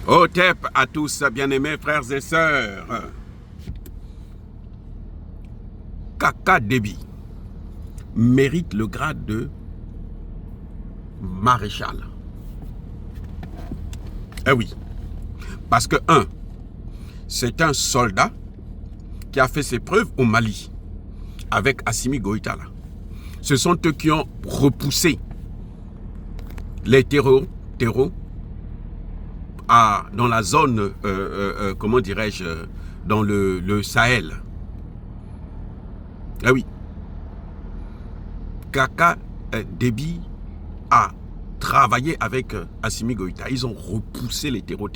Hotep à tous, bien-aimés frères et sœurs. Kaka Déby mérite le grade de maréchal. Eh oui, parce que c'est un soldat qui a fait ses preuves au Mali avec Assimi Goïta. Ce sont eux qui ont repoussé les terreaux dans la zone, comment dirais-je, dans le Sahel. Ah oui. Kaka Déby a travaillé avec Assimi Goïta. Ils ont repoussé les terreaux.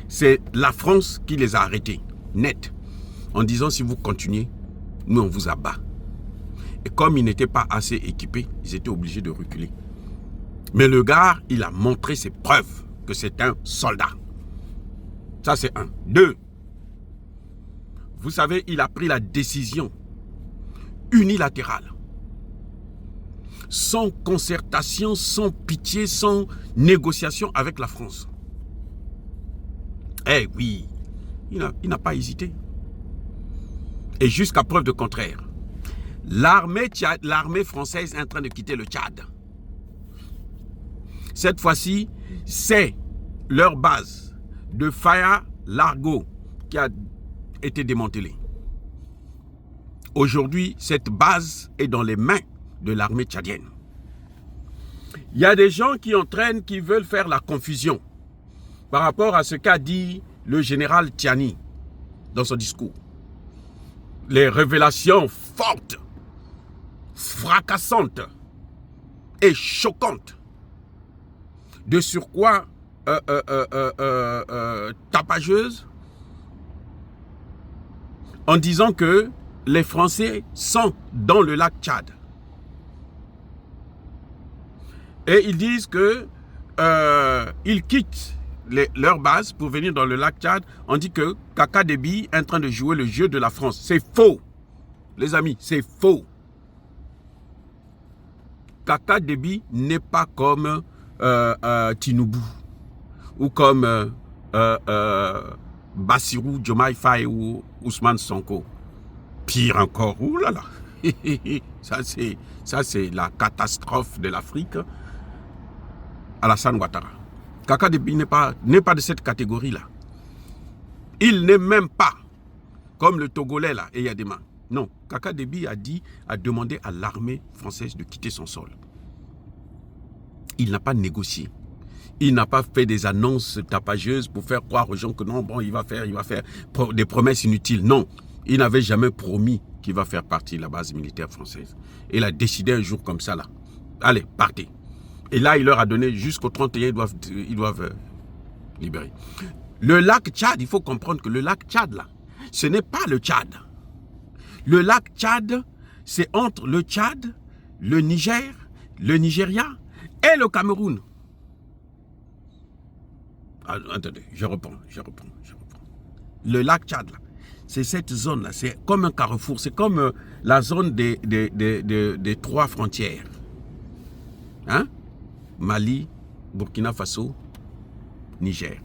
C'est la France qui les a arrêtés, net, en disant si vous continuez, nous on vous abat. Et comme ils n'étaient pas assez équipés, ils étaient obligés de reculer. Mais le gars, il a montré ses preuves que c'est un soldat. Ça c'est un. Deux, vous savez, il a pris la décision unilatérale, sans concertation, sans pitié, sans négociation avec la France. Eh oui, il n'a pas hésité. Et jusqu'à preuve de contraire, l'armée française est en train de quitter le Tchad. Cette fois-ci, c'est leur base de Faya Largo qui a été démantelée. Aujourd'hui, cette base est dans les mains de l'armée tchadienne. Il y a des gens qui veulent faire la confusion par rapport à ce qu'a dit le général Tiani dans son discours. Les révélations fortes, fracassantes et choquantes, de surcroît tapageuses, en disant que les Français sont dans le lac Tchad. Et ils disent que ils quittent leur base pour venir dans le lac Tchad. On dit que Kaka Déby est en train de jouer le jeu de la France. C'est faux, les amis, c'est faux. Kaka Déby n'est pas comme Tinubu ou comme Bassirou Diomaye Faye ou Ousmane Sonko. Pire encore, oulala, ça c'est la catastrophe de l'Afrique. Alassane Ouattara. Kaka Déby n'est pas de cette catégorie-là. Il n'est même pas comme le Togolais là, et Yadema. Non, Kaka Déby a demandé à l'armée française de quitter son sol. Il n'a pas négocié. Il n'a pas fait des annonces tapageuses pour faire croire aux gens que non, bon, il va faire des promesses inutiles. Non, il n'avait jamais promis qu'il va faire partie de la base militaire française. Il a décidé un jour comme ça là. Allez, partez. Et là, il leur a donné jusqu'au 31, ils doivent libérer. Le lac Tchad, il faut comprendre que le lac Tchad, là, ce n'est pas le Tchad. Le lac Tchad, c'est entre le Tchad, le Niger, le Nigeria et le Cameroun. Ah, attendez, je reprends. Le lac Tchad, là, c'est cette zone-là, c'est comme un carrefour, c'est comme la zone des trois frontières. Hein? Mali, Burkina Faso, Niger.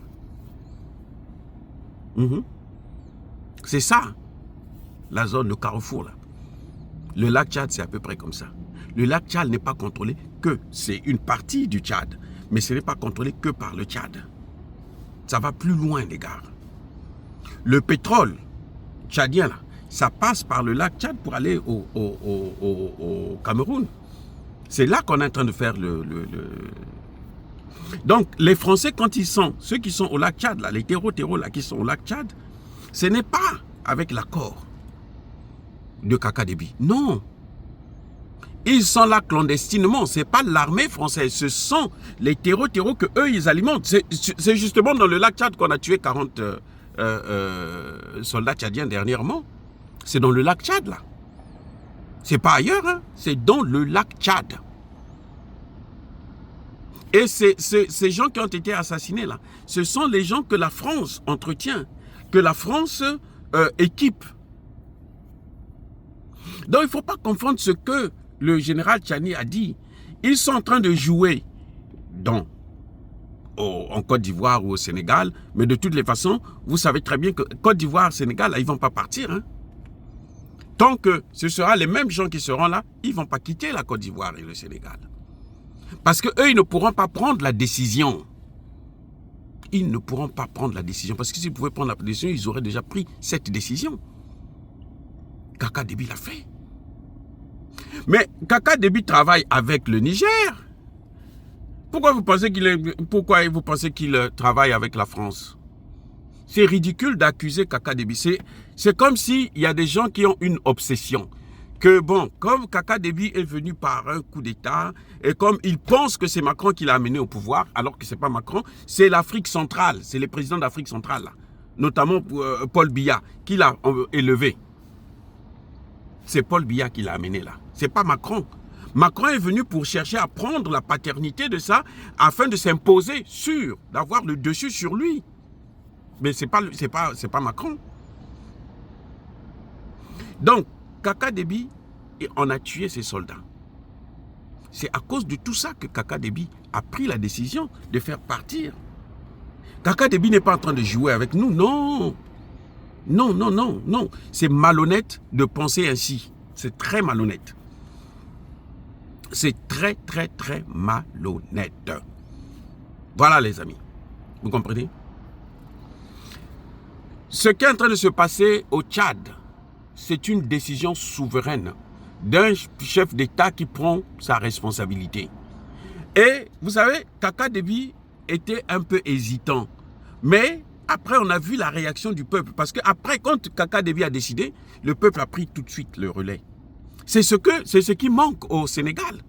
C'est ça, la zone, le carrefour là. Le lac Tchad, c'est à peu près comme ça. Le lac Tchad n'est pas contrôlé que, c'est une partie du Tchad, mais ce n'est pas contrôlé que par le Tchad. Ça va plus loin, les gars. Le pétrole tchadien là, ça passe par le lac Tchad pour aller au Cameroun. C'est là qu'on est en train de faire Donc, les Français, quand ils sont, ceux qui sont au lac Tchad, là, les terreaux là, qui sont au lac Tchad, ce n'est pas avec l'accord de Kaka Déby. Non. Ils sont là clandestinement. Ce n'est pas l'armée française. Ce sont les terreaux que eux, ils alimentent. C'est justement dans le lac Tchad qu'on a tué 40 soldats tchadiens dernièrement. C'est dans le lac Tchad, là. C'est pas ailleurs, hein? C'est dans le lac Tchad. Et ces gens qui ont été assassinés là, ce sont les gens que la France entretient, que la France équipe. Donc il ne faut pas confondre ce que le général Tiani a dit. Ils sont en train de jouer en Côte d'Ivoire ou au Sénégal. Mais de toutes les façons, vous savez très bien que Côte d'Ivoire, Sénégal, là, ils ne vont pas partir. Hein. Tant que ce sera les mêmes gens qui seront là, ils ne vont pas quitter la Côte d'Ivoire et le Sénégal. Parce qu'eux, ils ne pourront pas prendre la décision. Ils ne pourront pas prendre la décision. Parce que s'ils pouvaient prendre la décision, ils auraient déjà pris cette décision. Kaka Déby l'a fait. Mais Kaka Déby travaille avec le Niger. Pourquoi vous pensez qu'il travaille avec la France? C'est ridicule d'accuser Kaka Déby. C'est comme s'il y a des gens qui ont une obsession. Que bon, comme Kaka Déby est venu par un coup d'État, et comme il pense que c'est Macron qui l'a amené au pouvoir, alors que ce n'est pas Macron, c'est l'Afrique centrale, c'est les présidents d'Afrique centrale, là, notamment Paul Biya, qui l'a élevé. C'est Paul Biya qui l'a amené là, c'est pas Macron. Macron est venu pour chercher à prendre la paternité de ça, afin de s'imposer d'avoir le dessus sur lui. Mais c'est pas Macron. Donc, Kaka Déby, on a tué ses soldats. C'est à cause de tout ça que Kaka Déby a pris la décision de faire partir. Kaka Déby n'est pas en train de jouer avec nous, non. Non, non, non, non. C'est malhonnête de penser ainsi. C'est très malhonnête. C'est très, très, très malhonnête. Voilà les amis. Vous comprenez? Ce qui est en train de se passer au Tchad, c'est une décision souveraine d'un chef d'État qui prend sa responsabilité. Et vous savez, Kaka Déby était un peu hésitant. Mais après, on a vu la réaction du peuple. Parce qu'après, quand Kaka Déby a décidé, le peuple a pris tout de suite le relais. C'est ce qui manque au Sénégal.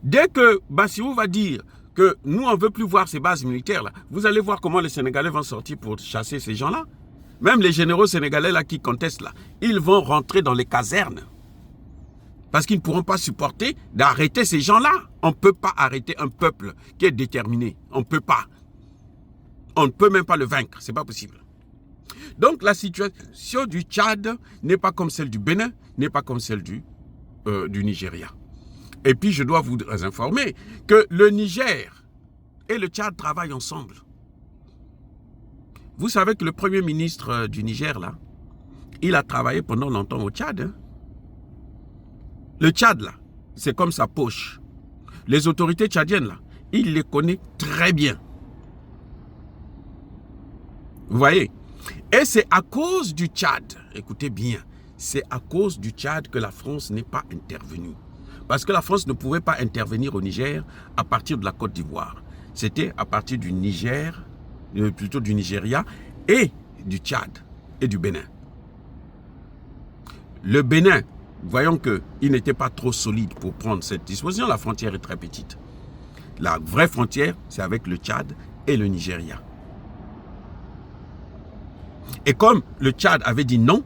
Dès que Bassirou va dire que nous, on ne veut plus voir ces bases militaires, là, vous allez voir comment les Sénégalais vont sortir pour chasser ces gens-là. Même les généraux sénégalais là qui contestent là, ils vont rentrer dans les casernes. Parce qu'ils ne pourront pas supporter d'arrêter ces gens-là. On ne peut pas arrêter un peuple qui est déterminé. On ne peut pas. On ne peut même pas le vaincre. Ce n'est pas possible. Donc la situation du Tchad n'est pas comme celle du Bénin, n'est pas comme celle du Nigeria. Et puis je dois vous informer que le Niger et le Tchad travaillent ensemble. Vous savez que le premier ministre du Niger, là, il a travaillé pendant longtemps au Tchad. Hein. Le Tchad, là, c'est comme sa poche. Les autorités tchadiennes, là, il les connaît très bien. Vous voyez? Et c'est à cause du Tchad, écoutez bien, c'est à cause du Tchad que la France n'est pas intervenue. Parce que la France ne pouvait pas intervenir au Niger à partir de la Côte d'Ivoire. C'était à partir du Niger, plutôt du Nigeria et du Tchad et du Bénin. Le Bénin, voyons qu'il n'était pas trop solide pour prendre cette disposition. La frontière est très petite. La vraie frontière, c'est avec le Tchad et le Nigeria. Et comme le Tchad avait dit non,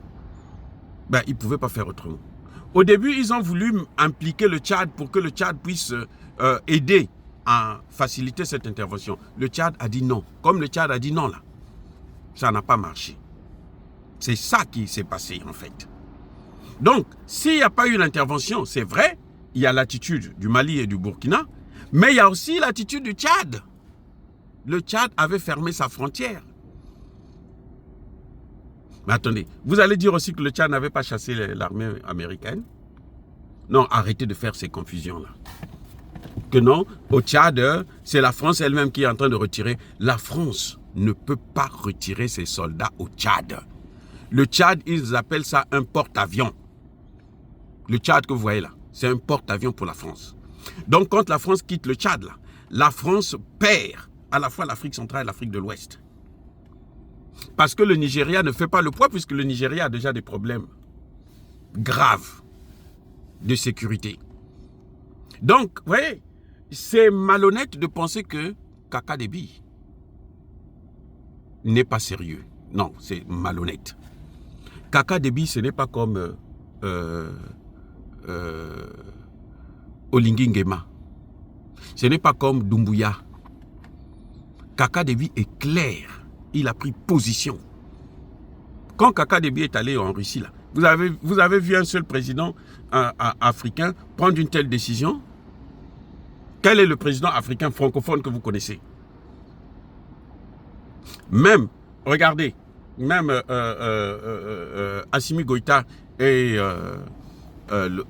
ben, ils ne pouvaient pas faire autrement. Au début, ils ont voulu impliquer le Tchad pour que le Tchad puisse aider à faciliter cette intervention. Le Tchad a dit non. Comme le Tchad a dit non, là, ça n'a pas marché. C'est ça qui s'est passé, en fait. Donc, s'il n'y a pas eu l'intervention, c'est vrai, il y a l'attitude du Mali et du Burkina, mais il y a aussi l'attitude du Tchad. Le Tchad avait fermé sa frontière. Mais attendez, vous allez dire aussi que le Tchad n'avait pas chassé l'armée américaine? Non, arrêtez de faire ces confusions-là. Que non, au Tchad, c'est la France elle-même qui est en train de retirer. La France ne peut pas retirer ses soldats au Tchad. Le Tchad, ils appellent ça un porte-avions. Le Tchad que vous voyez là, c'est un porte-avions pour la France. Donc quand la France quitte le Tchad, là, la France perd à la fois l'Afrique centrale et l'Afrique de l'Ouest. Parce que le Nigeria ne fait pas le poids, puisque le Nigeria a déjà des problèmes graves de sécurité. Donc, vous voyez, c'est malhonnête de penser que Kaka Déby n'est pas sérieux. Non, c'est malhonnête. Kaka Déby, ce n'est pas comme Oligui Nguema. Ce n'est pas comme Doumbouya. Kaka Déby est clair. Il a pris position. Quand Kaka Déby est allé en Russie, là, vous avez vu un seul président africain prendre une telle décision? Quel est le président africain francophone que vous connaissez? Même, regardez, même Assimi Goïta et,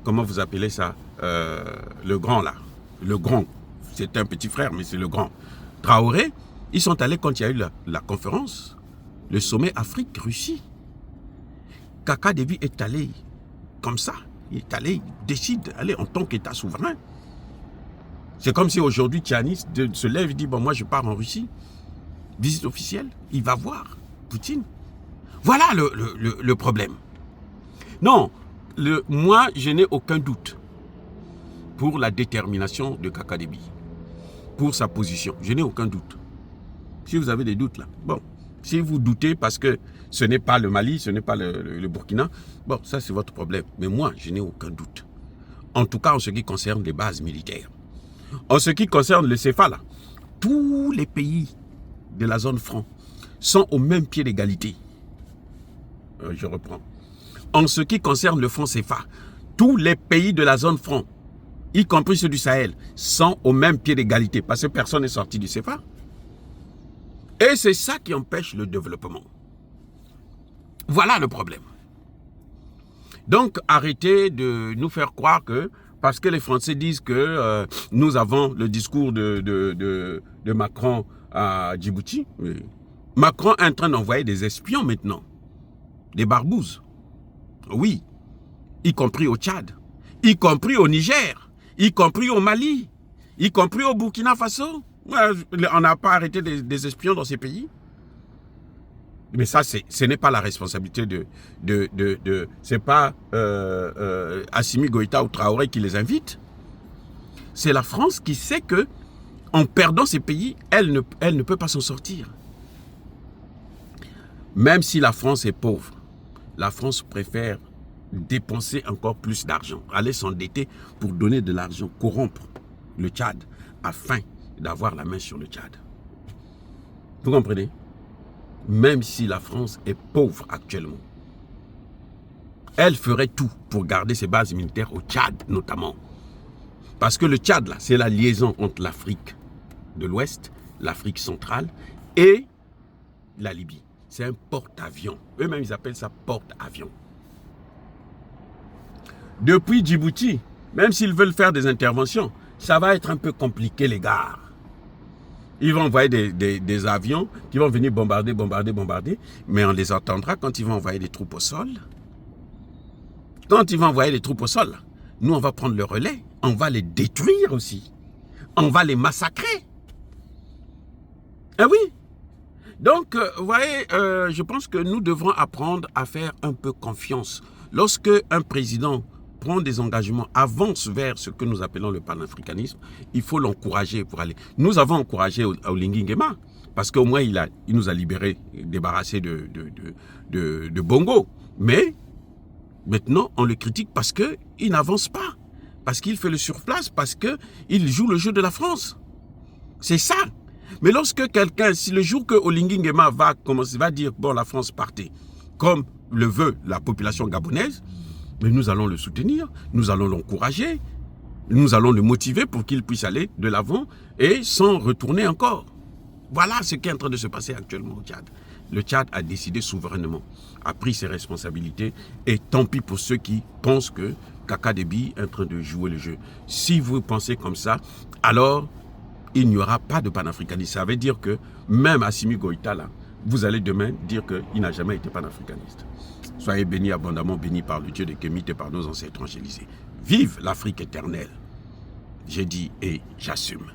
comment vous appelez ça, le grand là, le grand, c'est un petit frère, mais c'est le grand. Traoré, ils sont allés quand il y a eu la conférence, le sommet Afrique-Russie. Kaka Déby est allé comme ça, il est allé, il décide d'aller en tant qu'État souverain. C'est comme si aujourd'hui Tianis se lève et dit, bon moi je pars en Russie, visite officielle, il va voir Poutine. Voilà le problème. Non, moi je n'ai aucun doute pour la détermination de Kaka Déby, pour sa position, je n'ai aucun doute. Si vous avez des doutes là, bon, si vous doutez parce que ce n'est pas le Mali, ce n'est pas le Burkina, bon, ça c'est votre problème. Mais moi, je n'ai aucun doute. En tout cas, en ce qui concerne les bases militaires. En ce qui concerne le CFA, là, tous les pays de la zone franc sont au même pied d'égalité. Je reprends. En ce qui concerne le franc CFA, tous les pays de la zone franc, y compris ceux du Sahel, sont au même pied d'égalité parce que personne n'est sorti du CFA. Et c'est ça qui empêche le développement. Voilà le problème. Donc, arrêtez de nous faire croire que, parce que les Français disent que nous avons le discours de Macron à Djibouti, Macron est en train d'envoyer des espions maintenant, des barbouzes. Oui, y compris au Tchad, y compris au Niger, y compris au Mali, y compris au Burkina Faso. On n'a pas arrêté des espions dans ces pays. Mais ça, ce n'est pas la responsabilité c'est pas Assimi Goïta ou Traoré qui les invite. C'est la France qui sait que en perdant ces pays, elle ne peut pas s'en sortir. Même si la France est pauvre, la France préfère dépenser encore plus d'argent, aller s'endetter pour donner de l'argent, corrompre le Tchad afin d'avoir la main sur le Tchad. Vous comprenez? Même si la France est pauvre actuellement, elle ferait tout pour garder ses bases militaires au Tchad notamment. Parce que le Tchad, là, c'est la liaison entre l'Afrique de l'Ouest, l'Afrique centrale et la Libye. C'est un porte-avions. Eux-mêmes, ils appellent ça porte-avions. Depuis Djibouti, même s'ils veulent faire des interventions, ça va être un peu compliqué, les gars. Ils vont envoyer des avions qui vont venir bombarder, mais on les entendra quand ils vont envoyer des troupes au sol. Quand ils vont envoyer des troupes au sol, nous, on va prendre le relais, on va les détruire aussi. On va les massacrer. Ah oui. Donc, vous voyez, je pense que nous devrons apprendre à faire un peu confiance. Lorsque un président prend des engagements, avance vers ce que nous appelons le panafricanisme, il faut l'encourager pour aller. Nous avons encouragé Olingi Nguema, parce qu'au moins il nous a libérés, débarrassés de Bongo. Mais maintenant, on le critique parce qu'il n'avance pas, parce qu'il fait le surplace, parce qu'il joue le jeu de la France. C'est ça. Mais lorsque quelqu'un, si le jour que Olingi Nguema va dire, bon, la France partez, comme le veut la population gabonaise, mais nous allons le soutenir, nous allons l'encourager, nous allons le motiver pour qu'il puisse aller de l'avant et sans retourner encore. Voilà ce qui est en train de se passer actuellement au Tchad. Le Tchad a décidé souverainement, a pris ses responsabilités et tant pis pour ceux qui pensent que Kaka Déby est en train de jouer le jeu. Si vous pensez comme ça, alors il n'y aura pas de panafricanisme. Ça veut dire que même Assimi Goïta, là, vous allez demain dire qu'il n'a jamais été panafricaniste. Soyez bénis abondamment, bénis par le Dieu de Kémite et par nos ancêtres angélisés. Vive l'Afrique éternelle. J'ai dit et j'assume.